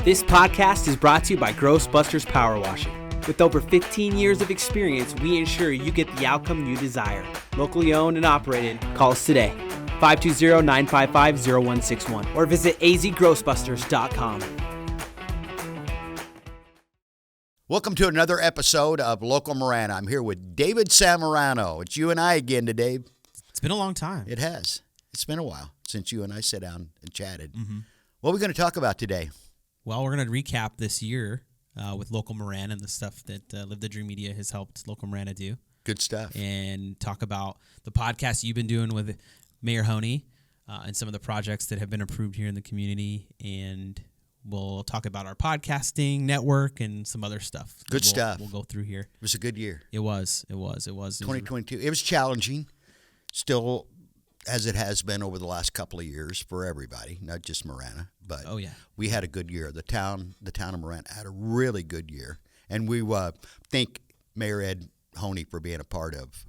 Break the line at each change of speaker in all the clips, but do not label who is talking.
This podcast is brought to you by Grossbusters Power Washing. With over 15 years of experience, we ensure you get the outcome you desire. Locally owned and operated. Call us today, 520-955-0161, or visit azgrossbusters.com.
Welcome to another episode of Local Marana. I'm here with David Samorano. It's you and I again today.
It's been a long time.
It has. It's been a while since you and I sat down and chatted.
Mm-hmm.
What are we going to talk about today?
Well, we're going to recap this year with Local Marana and the stuff that Live the Dream Media has helped Local Marana do.
Good stuff.
And talk about the podcast you've been doing with Mayor Honey and some of the projects that have been approved here in the community. And we'll talk about our podcasting network and some other stuff.
Good stuff.
We'll go through here.
It was a good year.
It was.
2022. It was challenging, still as it has been over the last couple of years for everybody, not just Marana. But we had a good year. The town of Marana had a really good year. And we thank Mayor Ed Honey for being a part of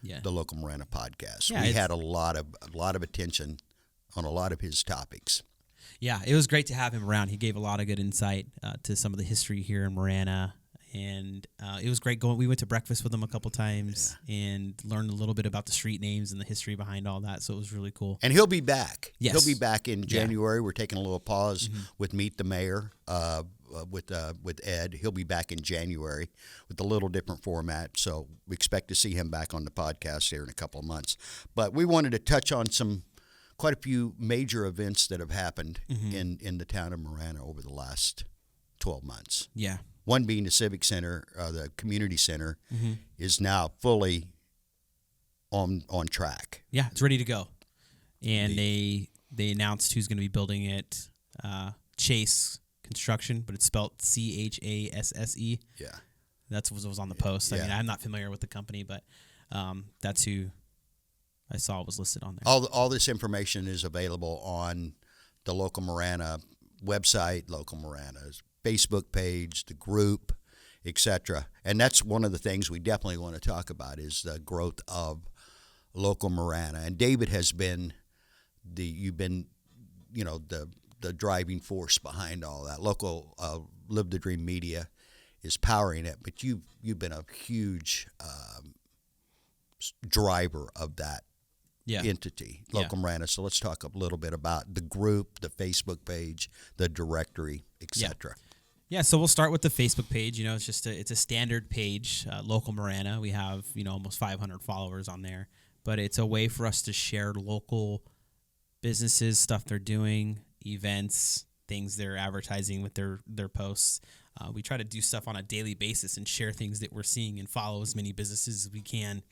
the Local Marana podcast.
Yeah,
we had a lot of attention on a lot of his topics.
Yeah, it was great to have him around. He gave a lot of good insight to some of the history here in Marana, and it was great going. We went to breakfast with him a couple times and learned a little bit about the street names and the history behind all that, so it was really cool.
And he'll be back.
Yes.
He'll be back in January. We're taking a little pause with Meet the Mayor with Ed. He'll be back in January with a little different format, so we expect to see him back on the podcast here in a couple of months. But we wanted to touch on quite a few major events that have happened in the town of Marana over the last 12 months.
Yeah.
One being the Civic Center, the community center, is now fully on track.
Yeah, it's ready to go. And they announced who's going to be building it. Chase Construction, but it's spelled Chasse.
Yeah.
That's what was on the post. I mean, I'm not familiar with the company, but that's who I saw was listed on there.
All this information is available on the Local Marana website, Local Marana's Facebook page, the group, etc. And that's one of the things we definitely want to talk about is the growth of Local Marana. And David has been the driving force behind all that. Local Live the Dream Media is powering it, but you've been a huge driver of that entity, Local Marana. So let's talk a little bit about the group, the Facebook page, the directory, etc.
Yeah, so we'll start with the Facebook page. It's a standard page, Local Marana. We have almost 500 followers on there, but it's a way for us to share local businesses, stuff they're doing, events, things they're advertising with their posts. We try to do stuff on a daily basis and share things that we're seeing and follow as many businesses as we can.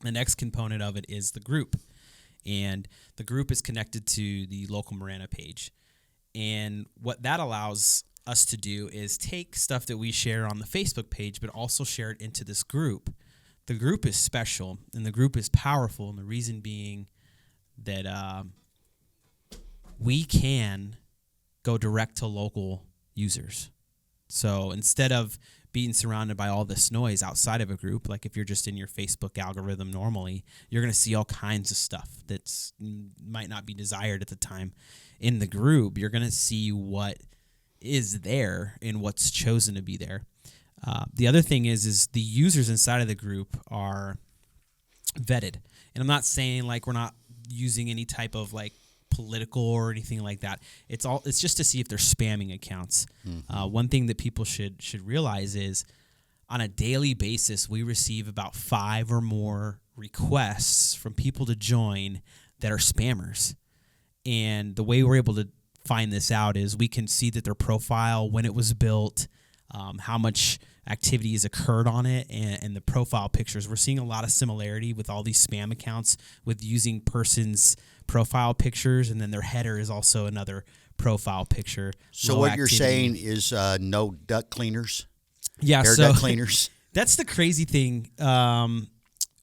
The next component of it is the group, and the group is connected to the Local Marana page. And what that allows us to do is take stuff that we share on the Facebook page, but also share it into this group. The group is special, and the group is powerful, and the reason being that we can go direct to local users. So instead of being surrounded by all this noise outside of a group, like if you're just in your Facebook algorithm normally, you're going to see all kinds of stuff that might not be desired at the time. In the group, you're going to see what is there and what's chosen to be there. The other thing is the users inside of the group are vetted. And I'm not saying like we're not using any type of like political or anything like that. It's just to see if they're spamming accounts. One thing that people should realize is on a daily basis, we receive about 5 or more requests from people to join that are spammers. And the way we're able to find this out is we can see that their profile, when it was built, how much activity has occurred on it, and the profile pictures. We're seeing a lot of similarity with all these spam accounts with using persons' profile pictures, and then their header is also another profile picture.
So what you're saying is no duct cleaners?
Yeah,
Air duct cleaners?
That's the crazy thing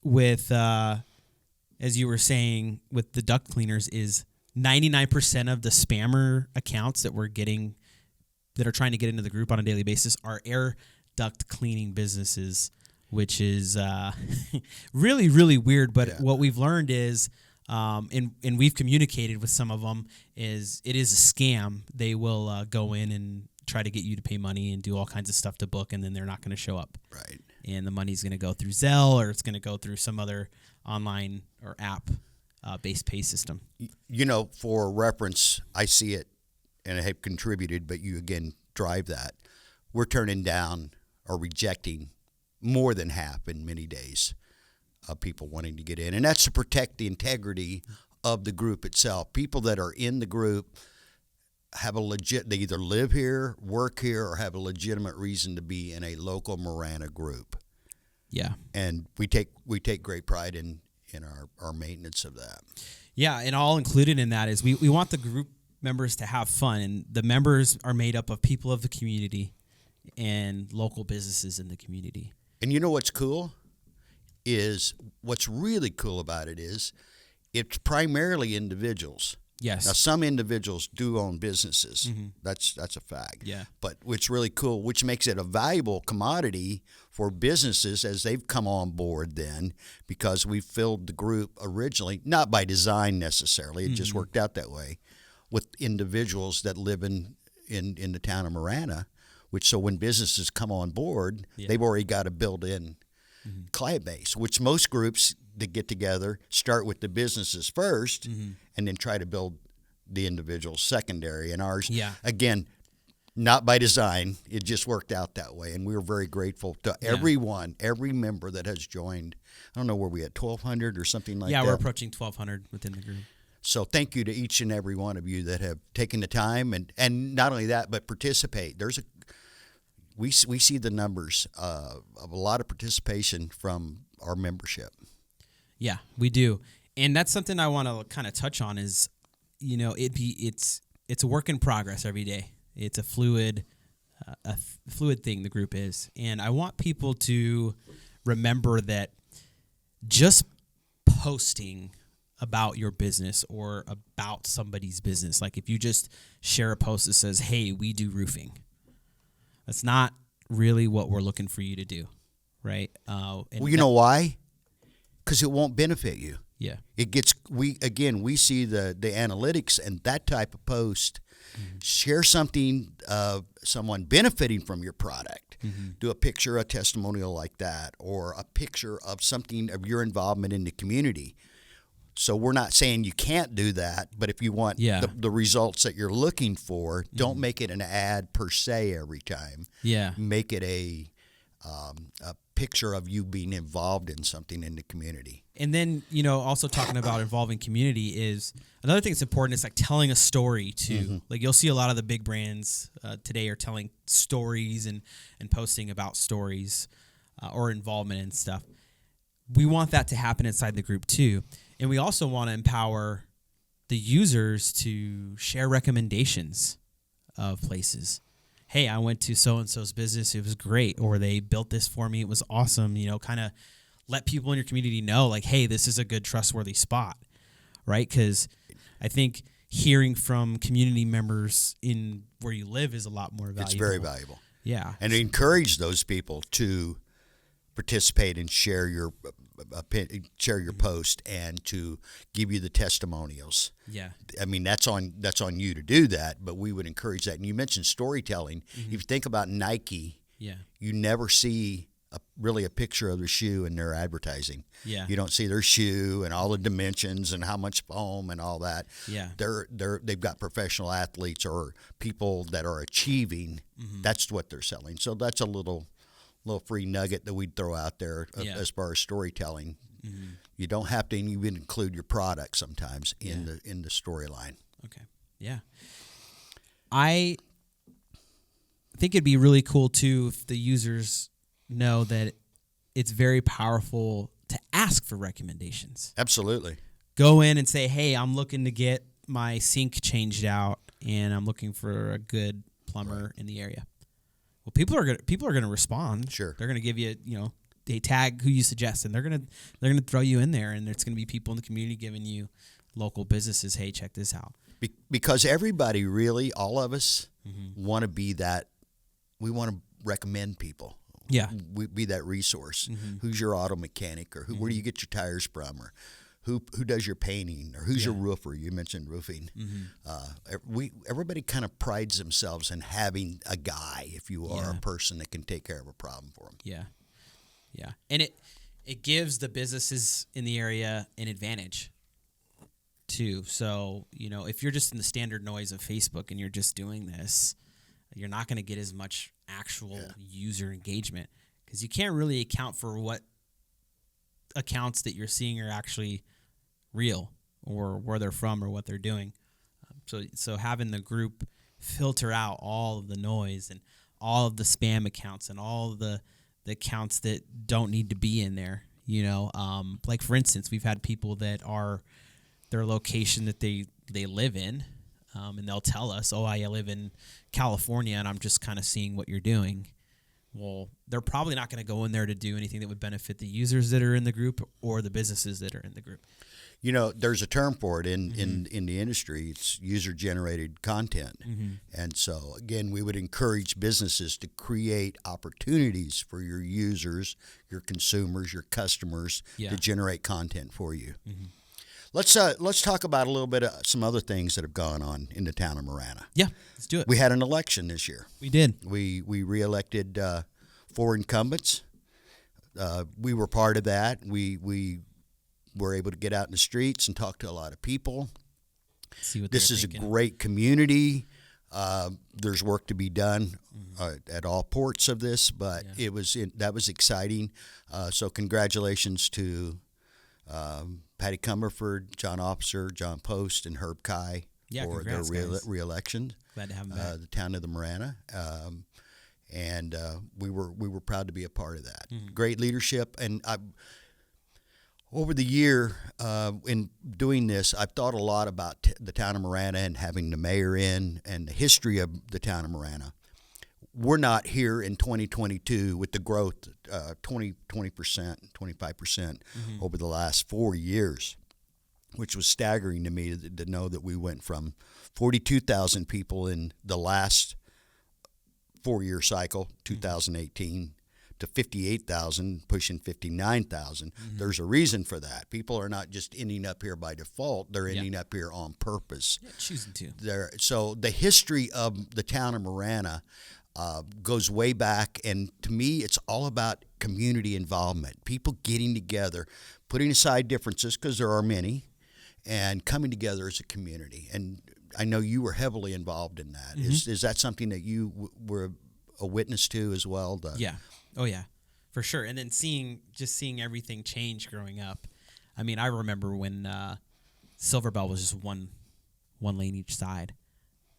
with, as you were saying, with the duct cleaners is 99% of the spammer accounts that we're getting that are trying to get into the group on a daily basis are air duct cleaning businesses, which is really, really weird. But what we've learned is and we've communicated with some of them, is it is a scam. They will go in try to get you to pay money and do all kinds of stuff to book, and then they're not going to show up.
Right.
And the money's going to go through Zelle, or it's going to go through some other online or app based pay system.
For reference, I see it, and I have contributed, but you again drive that. We're turning down or rejecting more than half in many days of people wanting to get in, and that's to protect the integrity of the group itself. People that are in the group have they either live here, work here, or have a legitimate reason to be in a local Marana group.
Yeah.
And we take great pride in our maintenance of that.
Yeah, and all included in that is we want the group members to have fun, and the members are made up of people of the community and local businesses in the community.
And you know what's cool? What's really cool about it is it's primarily individuals.
Yes.
Now, some individuals do own businesses. Mm-hmm. That's a fact.
Yeah.
But what's really cool, which makes it a valuable commodity for businesses as they've come on board then, because we filled the group originally, not by design necessarily, it just worked out that way, with individuals that live in the town of Marana, so when businesses come on board, they've already got a built-in client base, which most groups that get together start with the businesses first and then try to build the individuals secondary. And ours, again, not by design, it just worked out that way. And we were very grateful to everyone, every member that has joined. I don't know where we at, 1,200 or something like that?
Yeah, we're approaching 1,200 within the group.
So thank you to each and every one of you that have taken the time and not only that, but participate. We see the numbers of a lot of participation from our membership.
Yeah, we do. And that's something I want to kind of touch on is, it's a work in progress every day. It's a fluid thing, the group is. And I want people to remember that just posting about your business or about somebody's business, like if you just share a post that says, hey, we do roofing, that's not really what we're looking for you to do, right?
Well, you know why? Because it won't benefit you.
Yeah.
We see the analytics, and that type of post, share something of someone benefiting from your product. Do a picture, a testimonial like that, or a picture of something of your involvement in the community. So we're not saying you can't do that, but if you want the results that you're looking for, don't make it an ad per se every time.
Yeah.
Make it a picture of you being involved in something in the community.
And then, also talking about involving community is another thing that's important is like telling a story too. Like you'll see a lot of the big brands today are telling stories and posting about stories or involvement and stuff. We want that to happen inside the group too. And we also want to empower the users to share recommendations of places. Hey, I went to so-and-so's business. It was great. Or they built this for me. It was awesome. Kind of let people in your community know, like, hey, this is a good, trustworthy spot, right? Because I think hearing from community members in where you live is a lot more valuable.
It's very valuable.
Yeah.
And encourage those people to participate and share your post and to give you the testimonials.
Yeah.
I mean, that's on you to do that, but we would encourage that. And you mentioned storytelling. If you think about Nike, you never see really a picture of their shoe in their advertising.
Yeah.
You don't see their shoe and all the dimensions and how much foam and all that.
Yeah.
They've got professional athletes or people that are achieving. That's what they're selling. So that's a little free nugget that we'd throw out there as far as storytelling. You don't have to even include your product sometimes in the storyline.
Okay. Yeah. I think it'd be really cool too if the users know that it's very powerful to ask for recommendations.
Absolutely. Go
in and say, hey, I'm looking to get my sink changed out and I'm looking for a good plumber in the area. Well, people are gonna respond.
Sure.
They're gonna give you, they tag who you suggest, and they're gonna throw you in there, and there's gonna be people in the community giving you local businesses, hey, check this out.
Because everybody really, all of us, want to be that. We want to recommend people.
Yeah.
We be that resource. Who's your auto mechanic, or where do you get your tires from, or who does your painting, or who's your roofer. You mentioned roofing. Everybody kind of prides themselves in having a guy, if you are, a person that can take care of a problem for them.
Yeah, and it gives the businesses in the area an advantage too. So, if you're just in the standard noise of Facebook and you're just doing this, you're not going to get as much actual user engagement, because you can't really account for what accounts that you're seeing are actually real, or where they're from, or what they're doing. So having the group filter out all of the noise and all of the spam accounts and all of the accounts that don't need to be in there, like for instance, we've had people that are their location that they live in, and they'll tell us, oh, I live in California and I'm just kind of seeing what you're doing. Well, they're probably not going to go in there to do anything that would benefit the users that are in the group or the businesses that are in the group.
There's a term for it in the industry. It's user-generated content. And so, again, we would encourage businesses to create opportunities for your users, your consumers, your customers to generate content for you. Let's talk about a little bit of some other things that have gone on in the town of Marana.
Yeah, let's do it.
We had an election this year.
We did.
We reelected 4 incumbents. We were part of that. We were able to get out in the streets and talk to a lot of people.
See what
this is
thinking.
A great community. There's work to be done at all ports of this, but that was exciting. So congratulations to Patty Cumberford, John Officer, John Post, and Herb Kai for their re-election.
Glad to have them back.
The town of the Marana, and we were proud to be a part of that. Great leadership, and over the year in doing this, I've thought a lot about the town of Marana and having the mayor in, and the history of the town of Marana. We're not here in 2022 with the growth, 20%, 25% over the last 4 years, which was staggering to me to know that we went from 42,000 people in the last 4-year cycle, 2018, to 58,000, pushing 59,000. There's a reason for that. People are not just ending up here by default. They're ending up here on purpose.
Choosing to.
So the history of the town of Marana goes way back, and to me, it's all about community involvement. People getting together, putting aside differences, because there are many, and coming together as a community. And I know you were heavily involved in that. Is that something that you were a witness to as well?
Yeah. Oh yeah, for sure. And then seeing everything change growing up. I mean, I remember when Silver Bell was just one lane each side.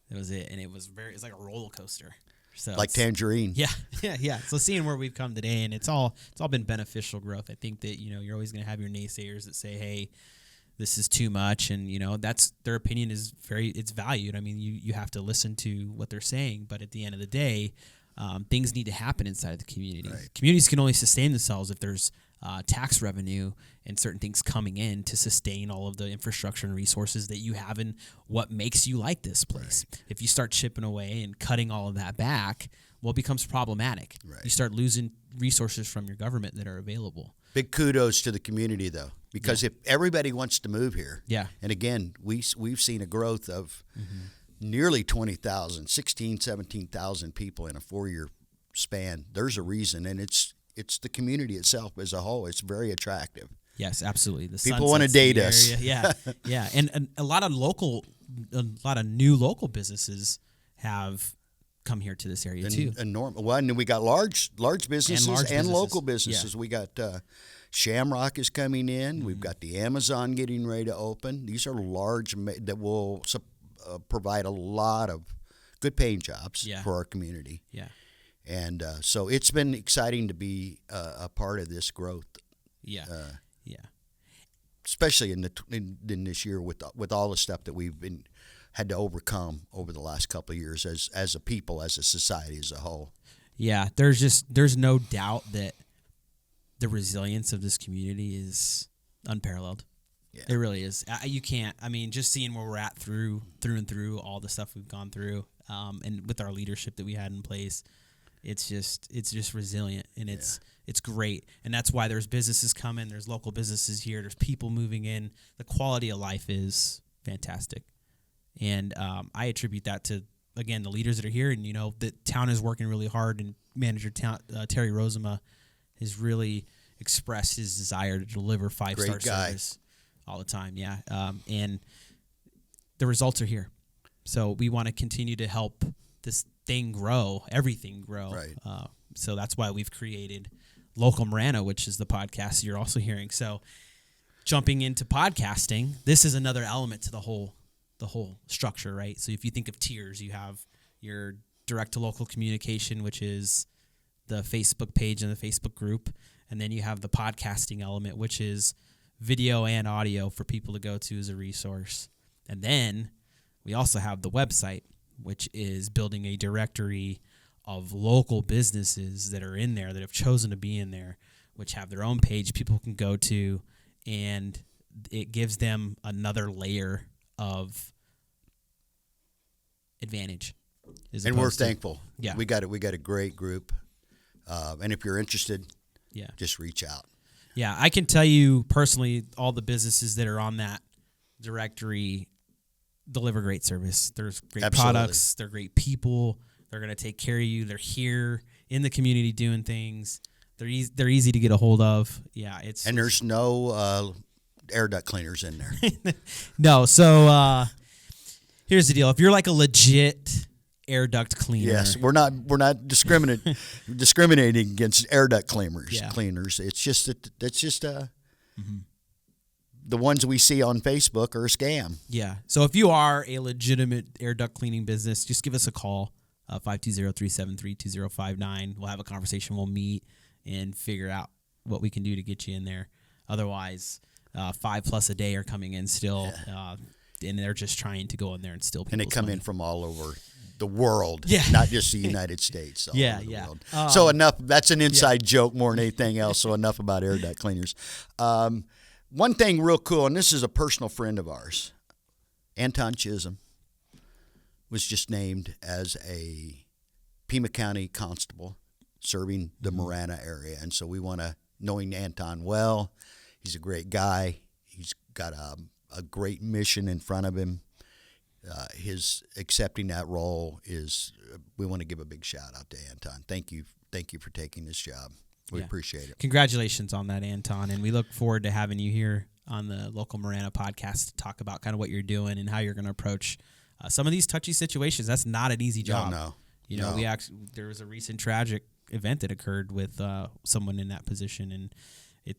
That was it, and it's like a roller coaster. So
like Tangerine.
Yeah. So seeing where we've come today, and it's all been beneficial growth. I think that you're always going to have your naysayers that say, hey, this is too much, and that's their opinion is it's valued. I mean, you have to listen to what they're saying, but at the end of the day, things need to happen inside of the community.
Right.
Communities can only sustain themselves if there's tax revenue and certain things coming in to sustain all of the infrastructure and resources that you have and what makes you like this place. Right. If you start chipping away and cutting all of that back, well, it becomes problematic. Right. You start losing resources from your government that are available.
Big kudos to the community, though, because if everybody wants to move here, and again, we've seen a growth of nearly 20,000, 16,000, 17,000 people in a 4-year span. There's a reason, and it's the community itself as a whole. It's very attractive.
Yes, absolutely. The
people want to date us.
Yeah, and a lot of new local businesses have come here to this area too.
And then we got large businesses and local businesses. We got Shamrock is coming in. We've got the Amazon getting ready to open. These are large that will provide a lot of good paying jobs for our community. Yeah. And so it's been exciting to be a part of this growth. Yeah. Especially in this year with all the stuff that we've had to overcome over the last couple of years as a people, as a society as a whole. Yeah,
there's no doubt that the resilience of this community is unparalleled. Yeah. It really is. You can't. I mean, just seeing where we're at through and through all the stuff we've gone through, and with our leadership that we had in place, it's just resilient, and it's great. And that's why there's businesses coming, there's local businesses here, there's people moving in. The quality of life is fantastic. And I attribute that to, again, the leaders that are here. And, the town is working really hard, and manager Terry Rosema has really expressed his desire to deliver 5-star service all the time. Yeah. And the results are here. So we want to continue to help this thing grow, everything grow.
Right.
So that's why we've created Local Marana, which is the podcast you're also hearing. So jumping into podcasting, this is another element to the whole structure, right? So if you think of tiers, you have your direct to local communication, which is the Facebook page and the Facebook group. And then you have the podcasting element, which is video and audio for people to go to as a resource. And then we also have the website, which is building a directory of local businesses that are in there, that have chosen to be in there, which have their own page people can go to, and it gives them another layer of advantage.
And we're thankful.
Yeah.
We got a great group. And if you're interested, just reach out.
Yeah, I can tell you personally, all the businesses that are on that directory deliver great service. There's great products. They're great people. They're going to take care of you. They're here in the community doing things. They're easy to get a hold of. Yeah,
and there's no air duct cleaners in there.
No. So here's the deal: if you're like a legit air duct cleaner,
yes, we're not discriminating against air duct cleaners.
Yeah.
Cleaners. It's just the ones we see on Facebook are a scam.
Yeah. So if you are a legitimate air duct cleaning business, just give us a call, 520-373-2059. We'll have a conversation. We'll meet and figure out what we can do to get you in there. Otherwise, 5+ a day are coming in still, and they're just trying to go in there and steal people's
And they come
money.
in from all over the world,
Yeah.
not just the United States. All over the world. So enough. That's an inside joke more than anything else. So enough about air duct cleaners. One thing real cool, and this is a personal friend of ours, Anton Chisholm, was just named as a Pima County constable serving the Marana area. And so we want to, knowing Anton well, he's a great guy. He's got a great mission in front of him. His accepting that role is, we want to give a big shout out to Anton. Thank you for taking this job. We appreciate it.
Congratulations on that, Anton, and we look forward to having you here on the Local Marana podcast to talk about kind of what you're doing and how you're going to approach some of these touchy situations. That's not an easy job.
No.
There was a recent tragic event that occurred with someone in that position, and it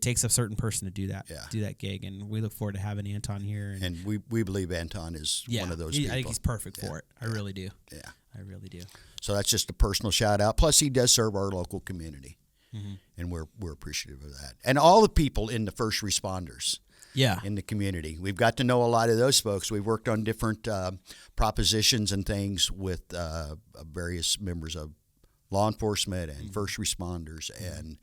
takes a certain person to do that gig, and we look forward to having Anton here.
And we believe Anton is one of those people.
I think he's perfect for it. I really do.
Yeah.
I really do.
So that's just a personal shout out. Plus, he does serve our local community, and we're appreciative of that. And all the people in the first responders, in the community, we've got to know a lot of those folks. We've worked on different propositions and things with various members of law enforcement and first responders, and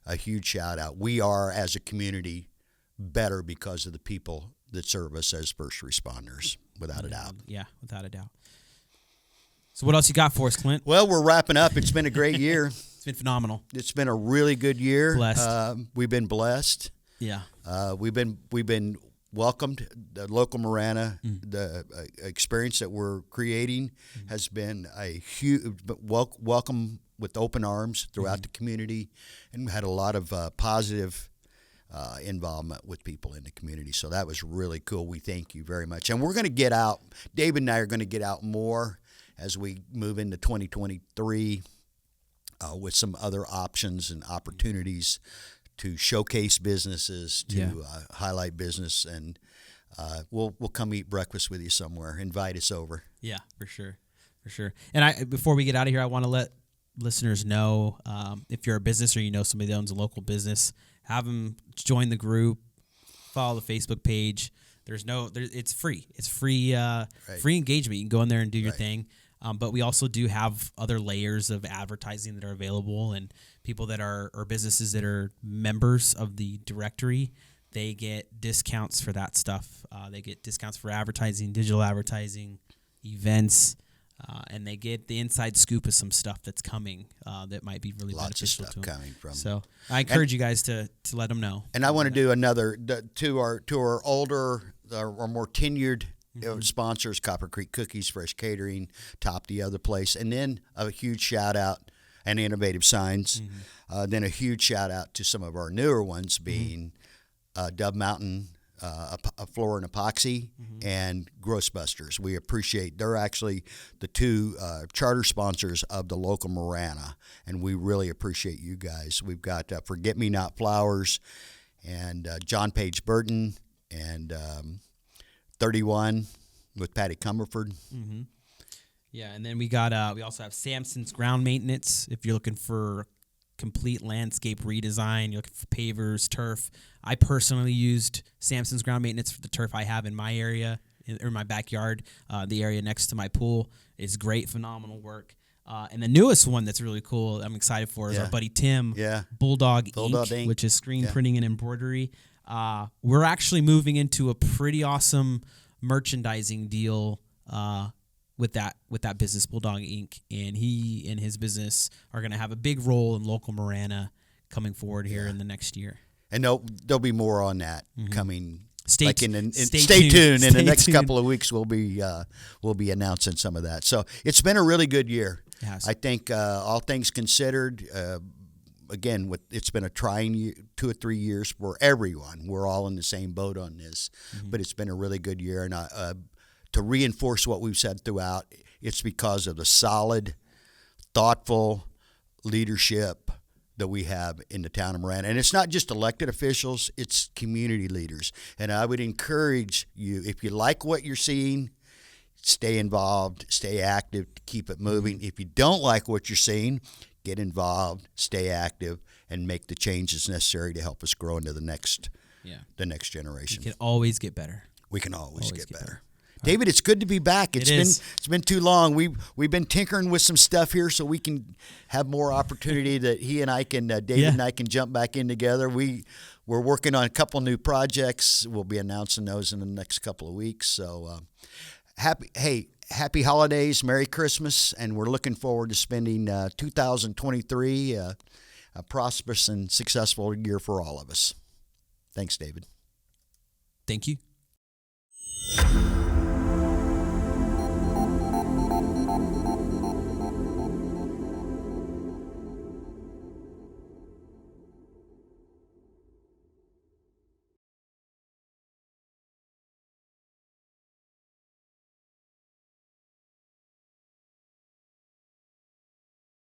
a huge shout out. We are, as a community, better because of the people that serve us as first responders, without a doubt.
Yeah, without a doubt. So what else you got for us, Clint?
Well, we're wrapping up. It's been a great year.
It's been phenomenal.
It's been a really good year.
Blessed.
We've been blessed.
Yeah.
We've been welcomed. The Local Marana, the experience that we're creating has been a huge welcome with open arms throughout the community, and we had a lot of positive involvement with people in the community. So that was really cool. We thank you very much. And we're going to get out. David and I are going to get out more as we move into 2023 with some other options and opportunities to showcase businesses, to highlight business, and we'll come eat breakfast with you somewhere. Invite us over.
Yeah, for sure. And before we get out of here, I want to let listeners know, if you're a business or you know somebody that owns a local business, have them join the group, follow the Facebook page. It's free. It's free, free engagement. You can go in there and do your thing. But we also do have other layers of advertising that are available, and people that are, or businesses that are members of the directory, they get discounts for that stuff. They get discounts for advertising, digital advertising, events. and they get the inside scoop of some stuff that's coming that might be really
Lots of
beneficial
stuff
to them.
coming from.
So I encourage you guys to let them know.
And I want to do another to our older or more tenured sponsors: Copper Creek Cookies, Fresh Catering, Top the Other Place, and then a huge shout out and Innovative Signs. Then a huge shout out to some of our newer ones, being Dove Mountain, a Floor and Epoxy, and Grossbusters. We appreciate, they're actually the two charter sponsors of the Local Marana, and we really appreciate you guys. We've got Forget Me Not Flowers and John Page Burton and 31 with Patty Cumberford.
Yeah, and then we got we also have Samson's Ground Maintenance. If you're looking for complete landscape redesign, you're looking for pavers, turf. I personally used Samson's Ground Maintenance for the turf I have in my area, or my backyard. The area next to my pool is great, phenomenal work. And the newest one that's really cool, I'm excited for, is our buddy Tim, Bulldog Ink, which is screen printing and embroidery. We're actually moving into a pretty awesome merchandising deal with that business, Bulldog Inc. And he and his business are going to have a big role in Local Marana coming forward here in the next year.
And there'll be more on that coming.
Stay
tuned. In
tuned.
the next couple of weeks, we'll be announcing some of that. So it's been a really good year.
It has.
I think all things considered, again, it's been a trying year, 2 or 3 years for everyone. We're all in the same boat on this, but it's been a really good year. And to reinforce what we've said throughout, it's because of the solid, thoughtful leadership that we have in the town of Marana. And it's not just elected officials, it's community leaders. And I would encourage you, if you like what you're seeing, stay involved, stay active, keep it moving. If you don't like what you're seeing, get involved, stay active, and make the changes necessary to help us grow into the next generation.
We can always get better.
We can always get better. David, it's good to be back. It's been too long. We've been tinkering with some stuff here so we can have more opportunity that he and I can, David and I can jump back in together. We're working on a couple new projects. We'll be announcing those in the next couple of weeks. So happy holidays, Merry Christmas, and we're looking forward to spending 2023 a prosperous and successful year for all of us. Thanks, David.
Thank you.